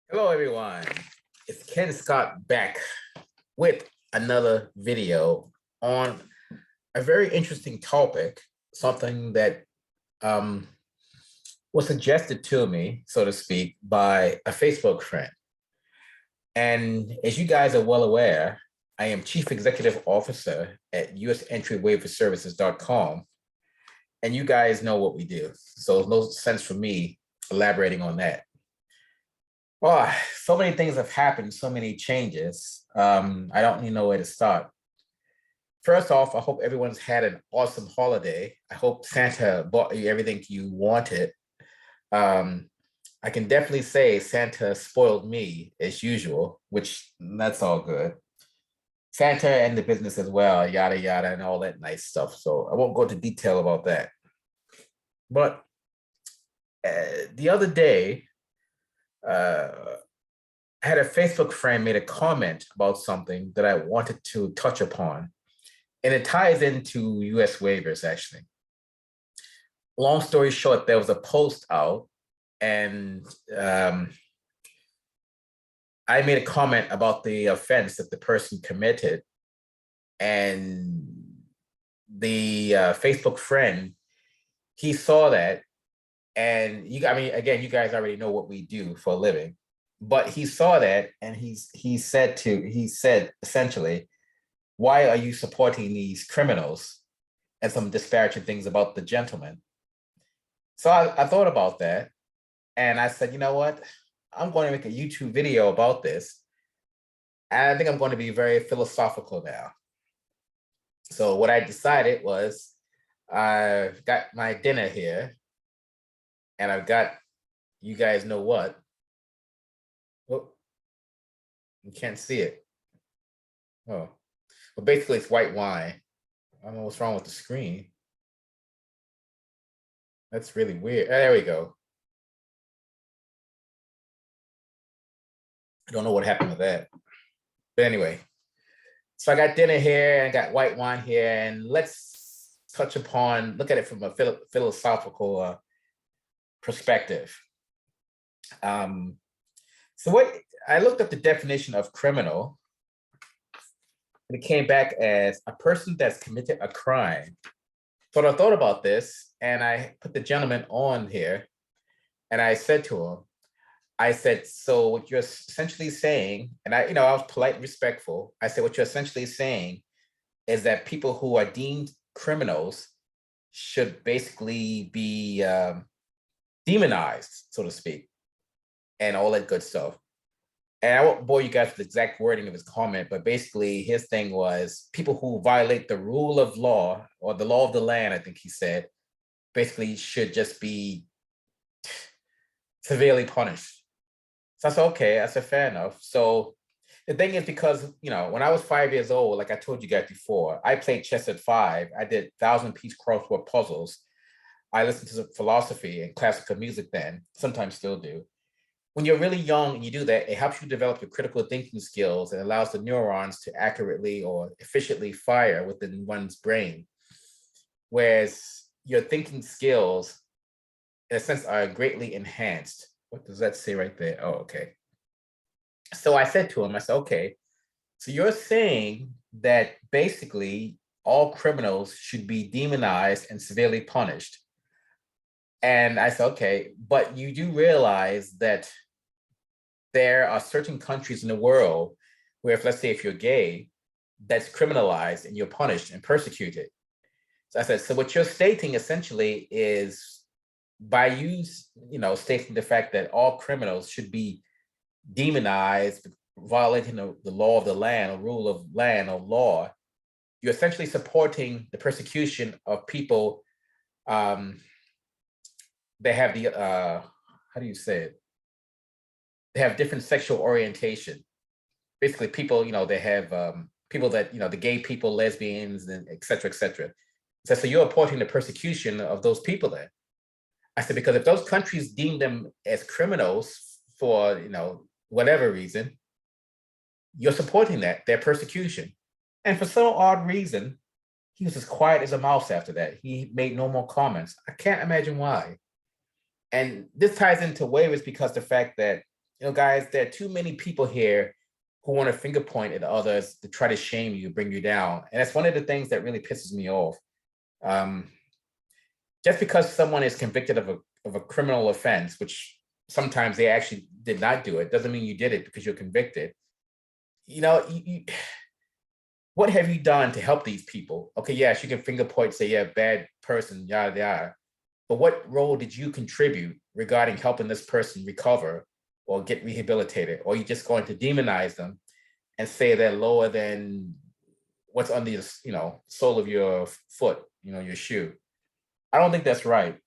Hello, everyone. It's Ken Scott back with another video on a very interesting topic, something that um, was suggested to me, so to speak, by a Facebook friend. And as you guys are well aware, I am Chief Executive Officer at US Entry Waiver Services.com. And you guys know what we do. So there's no sense for me elaborating on that. Well, so many things have happened, so many changes. I don't even know where to start. First off, I hope everyone's had an awesome holiday. I hope Santa bought you everything you wanted. Um, I can definitely say Santa spoiled me as usual, which that's all good. Santa and the business as well, yada, yada, and all that nice stuff. So I won't go into detail about that. But the other day, I had a Facebook friend made a comment about something that I wanted to touch upon, and it ties into US waivers, actually. Long story short, there was a post out, and I made a comment about the offense that the person committed, and the Facebook friend, he saw that, and I mean, again, you guys already know what we do for a living, but he saw that, and he said essentially, why are you supporting these criminals, and some disparaging things about the gentleman. So I thought about that, and I said, you know what? I'm going to make a YouTube video about this. And I think I'm going to be very philosophical now. So what I decided was I've got my dinner here, and I've got, you guys know what? Oh, you can't see it. Oh, but basically it's white wine. I don't know what's wrong with the screen. That's really weird. There we go. I don't know what happened with that. But anyway, so I got dinner here and got white wine here, and let's look at it from a philosophical perspective. So what I looked up the definition of criminal, and it came back as a person that's committed a crime. So I thought about this, and I put the gentleman on here, and I said to him, I said, so what you're essentially saying, and I was polite and respectful. I said, what you're essentially saying is that people who are deemed criminals should basically be demonized, so to speak, and all that good stuff. And I won't bore you guys with the exact wording of his comment, but basically his thing was people who violate the rule of law or the law of the land, I think he said, basically should just be severely punished. So I said, okay, I said, fair enough. So the thing is, because, when I was 5 years old, like I told you guys before, I played chess at 5. I did 1,000-piece crossword puzzles. I listened to philosophy and classical music then, sometimes still do. When you're really young and you do that, it helps you develop your critical thinking skills and allows the neurons to accurately or efficiently fire within one's brain. Whereas your thinking skills, in a sense, are greatly enhanced. What does that say right there? Oh, okay. So I said to him, I said, okay, so you're saying that basically all criminals should be demonized and severely punished. And I said, okay, but you do realize that there are certain countries in the world where, if let's say if you're gay, that's criminalized and you're punished and persecuted. So I said, so what you're stating essentially is, by you, stating the fact that all criminals should be demonized, violating the law of the land or rule of land or law, you're essentially supporting the persecution of people that have the, how do you say it? They have different sexual orientation. Basically, people, they have people that, the gay people, lesbians, and et cetera, et cetera. So you're supporting the persecution of those people then. I said, because if those countries deem them as criminals for, whatever reason, you're supporting their persecution. And for some odd reason, he was as quiet as a mouse after that. He made no more comments. I can't imagine why. And this ties into waivers because the fact that guys, there are too many people here who want to finger point at others to try to shame you, bring you down. And that's one of the things that really pisses me off. Just because someone is convicted of a criminal offense, which sometimes they actually did not do it, doesn't mean you did it because you're convicted. What have you done to help these people? Okay, yes, you can finger point, say, yeah, bad person, yada, yada. But what role did you contribute regarding helping this person recover or get rehabilitated? Or are you just going to demonize them and say they're lower than what's under the sole of your foot, your shoe? I don't think that's right.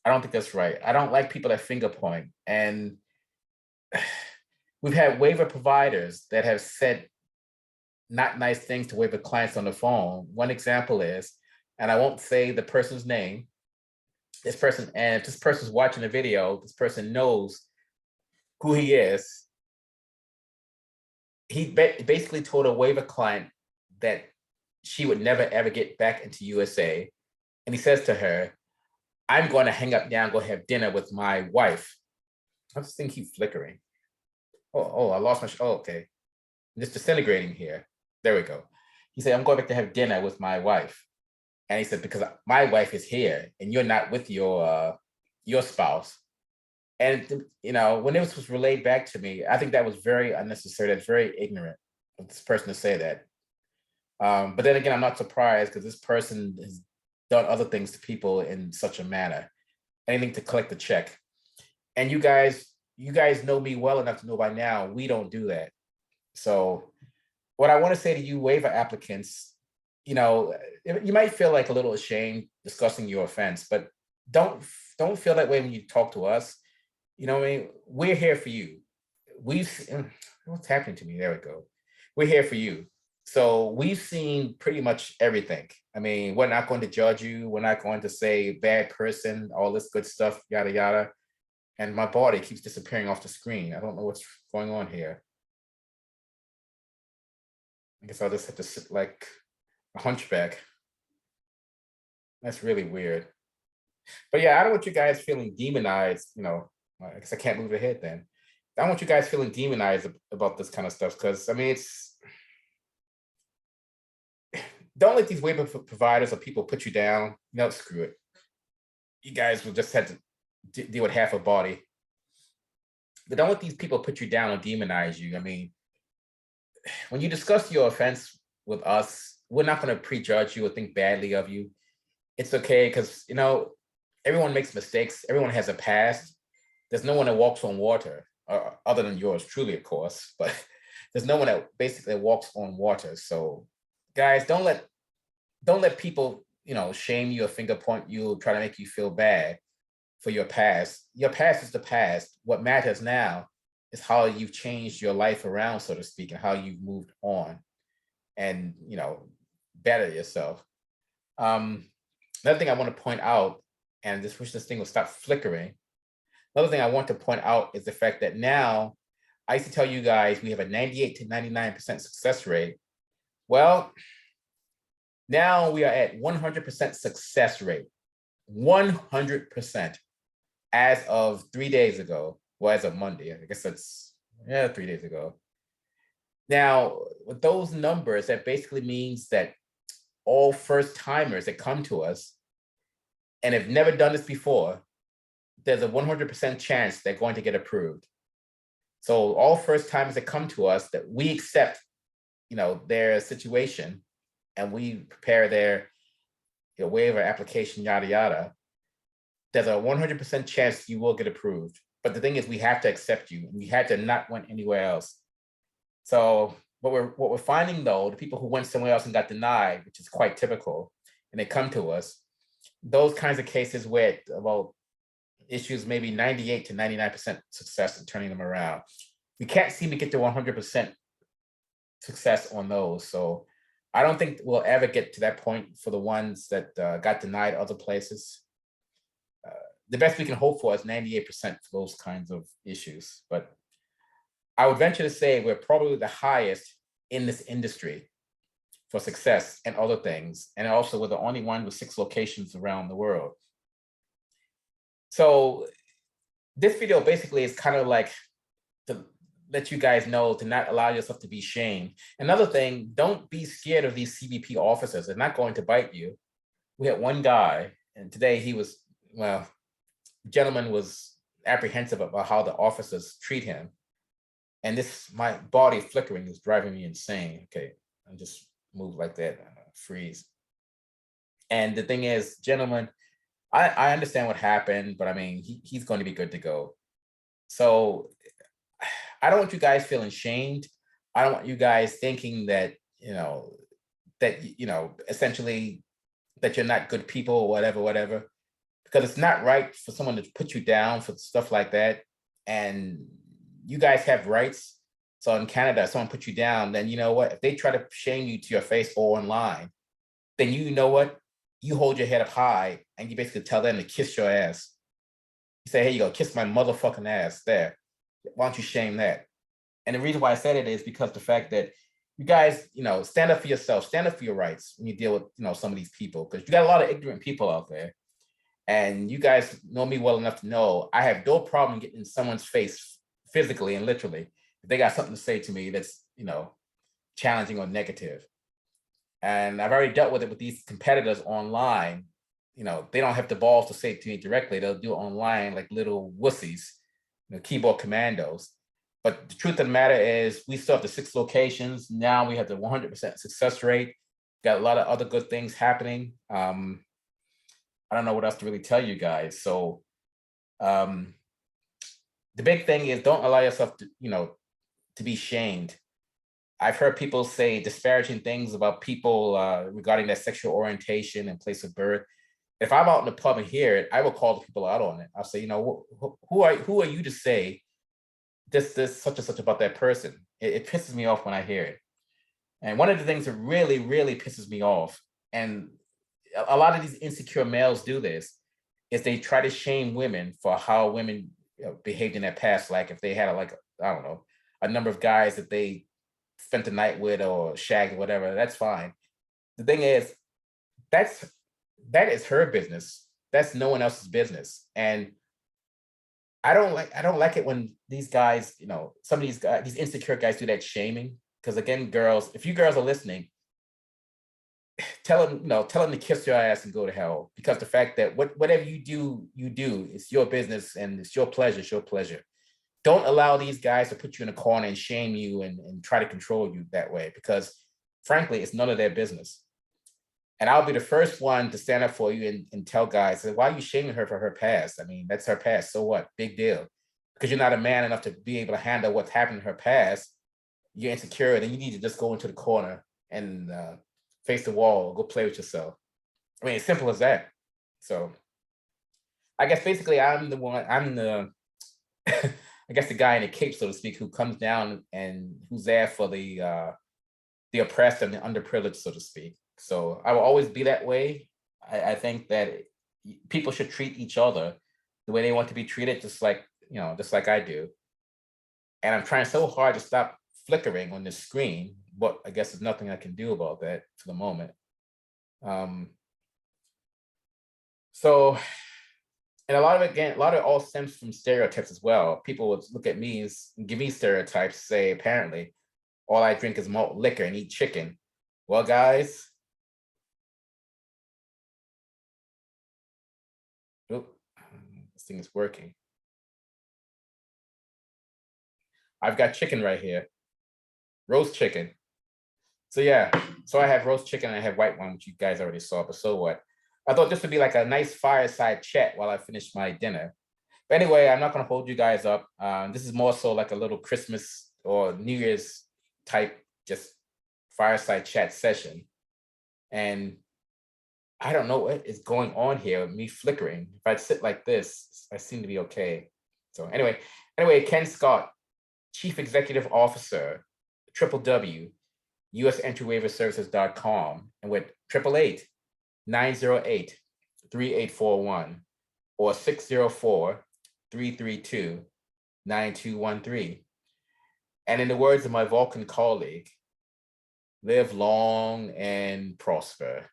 I don't think that's right. I don't like people that finger point. And we've had waiver providers that have said not nice things to waiver clients on the phone. One example is, and I won't say the person's name, this person, and if this person's watching the video, this person knows who he is. He basically told a waiver client that she would never ever get back into USA. And he says to her, I'm going to hang up now and go have dinner with my wife. I just think he's flickering. Oh, I lost my, okay. I'm just disintegrating here. There we go. He said, I'm going back to have dinner with my wife. And he said, because my wife is here and you're not with your spouse. And, when it was relayed back to me, I think that was very unnecessary. That's very ignorant of this person to say that. But then again, I'm not surprised because this person has done other things to people in such a manner, anything to collect the check. And you guys know me well enough to know by now, we don't do that. So what I want to say to you waiver applicants, you might feel like a little ashamed discussing your offense, but don't feel that way when you talk to us. What I mean? We're here for you. What's happening to me? There we go. We're here for you. So we've seen pretty much everything. I mean, we're not going to judge you. We're not going to say bad person, all this good stuff, yada, yada. And my body keeps disappearing off the screen. I don't know what's going on here. I guess I'll just have to sit like a hunchback. That's really weird. But yeah, I don't want you guys feeling demonized, I guess I can't move ahead then. I don't want you guys feeling demonized about this kind of stuff because, I mean, don't let these waiver providers or people put you down. Screw it. You guys will just have to deal with half a body. But don't let these people put you down or demonize you. I mean, when you discuss your offense with us, we're not going to prejudge you or think badly of you. It's okay because, everyone makes mistakes. Everyone has a past. There's no one that walks on water, other than yours truly, of course. But there's no one that basically walks on water. So, guys, don't let people, shame you or finger point you, try to make you feel bad for your past. Your past is the past. What matters now is how you've changed your life around, so to speak, and how you've moved on and, better yourself. Another thing I want to point out, and I just wish this thing would stop flickering. Another thing I want to point out is the fact that now, I used to tell you guys we have a 98 to 99% success rate. Well, now we are at 100% success rate. 100% as of 3 days ago. Well, as of Monday, I guess that's 3 days ago. Now, with those numbers, that basically means that all first timers that come to us and have never done this before, there's a 100% chance they're going to get approved. So all first timers that come to us, that we accept, their situation and we prepare their waiver application, yada, yada, there's a 100% chance you will get approved. But the thing is, we have to accept you. We had to not went anywhere else. So what we're finding though, the people who went somewhere else and got denied, which is quite typical, and they come to us, those kinds of cases where about issues maybe 98 to 99% success in turning them around. We can't seem to get to 100% success on those. So I don't think we'll ever get to that point for the ones that got denied other places. The best we can hope for is 98% for those kinds of issues. But I would venture to say we're probably the highest in this industry for success and other things. And also we're the only one with 6 locations around the world. So this video basically is kind of like to let you guys know to not allow yourself to be shamed. Another thing, don't be scared of these CBP officers. They're not going to bite you. We had one guy, and today he was, well, the gentleman was apprehensive about how the officers treat him. And this, my body flickering is driving me insane. Okay, I just move like that, freeze. And the thing is, gentlemen, I understand what happened, but I mean, he's going to be good to go. So I don't want you guys feeling shamed. I don't want you guys thinking that, essentially that you're not good people or whatever, because it's not right for someone to put you down for stuff like that. And you guys have rights. So in Canada, if someone puts you down, then you know what? If they try to shame you to your face or online, then you know what? You hold your head up high and you basically tell them to kiss your ass. You say, hey, you go, kiss my motherfucking ass there. Why don't you shame that? And the reason why I said it is because the fact that you guys, stand up for yourself, stand up for your rights when you deal with, some of these people, because you got a lot of ignorant people out there. And you guys know me well enough to know I have no problem getting in someone's face physically and literally if they got something to say to me that's, challenging or negative. And I've already dealt with it with these competitors online. They don't have the balls to say it to me directly. They'll do it online like little wussies, keyboard commandos. But the truth of the matter is we still have the 6 locations. Now we have the 100% success rate. Got a lot of other good things happening. I don't know what else to really tell you guys. So the big thing is don't allow yourself to be shamed. I've heard people say disparaging things about people regarding their sexual orientation and place of birth. If I'm out in the pub and hear it, I will call the people out on it. I'll say, who are you to say this such and such about that person? It pisses me off when I hear it. And one of the things that really, really pisses me off, and a lot of these insecure males do this, is they try to shame women for how women behaved in their past. Like if they had a number of guys that they spent the night with or shagged or whatever, that's fine. The thing is, that is her business. That's no one else's business. And I don't like it when these guys, some of these guys, these insecure guys do that shaming. Because again, girls, if you girls are listening, tell them to kiss your ass and go to hell. Because the fact that whatever you do, it's your business and it's your pleasure. Don't allow these guys to put you in a corner and shame you and try to control you that way, because frankly, it's none of their business. And I'll be the first one to stand up for you and tell guys, why are you shaming her for her past? I mean, that's her past. So what? Big deal. Because you're not a man enough to be able to handle what's happened in her past. You're insecure, and you need to just go into the corner and face the wall, go play with yourself. I mean, it's simple as that. So I guess basically I'm the I guess the guy in the cape, so to speak, who comes down and who's there for the oppressed and the underprivileged, so to speak. So I will always be that way. I think that people should treat each other the way they want to be treated, just like I do. And I'm trying so hard to stop flickering on the screen, but I guess there's nothing I can do about that for the moment. And a lot of it all stems from stereotypes as well. People would look at me and give me stereotypes, say, apparently, all I drink is malt liquor and eat chicken. Well, guys, this thing is working. I've got chicken right here, roast chicken. So yeah, so I have roast chicken and I have white wine, which you guys already saw, but so what? I thought this would be like a nice fireside chat while I finish my dinner. But anyway, I'm not going to hold you guys up. This is more so like a little Christmas or New Year's type, just fireside chat session. And I don't know what is going on here with me flickering. If I sit like this, I seem to be okay. So anyway, Ken Scott, Chief Executive Officer, www.usentryWaiverServices.com, and with 888-908-3841 or 604-332-9213. And in the words of my Vulcan colleague, live long and prosper.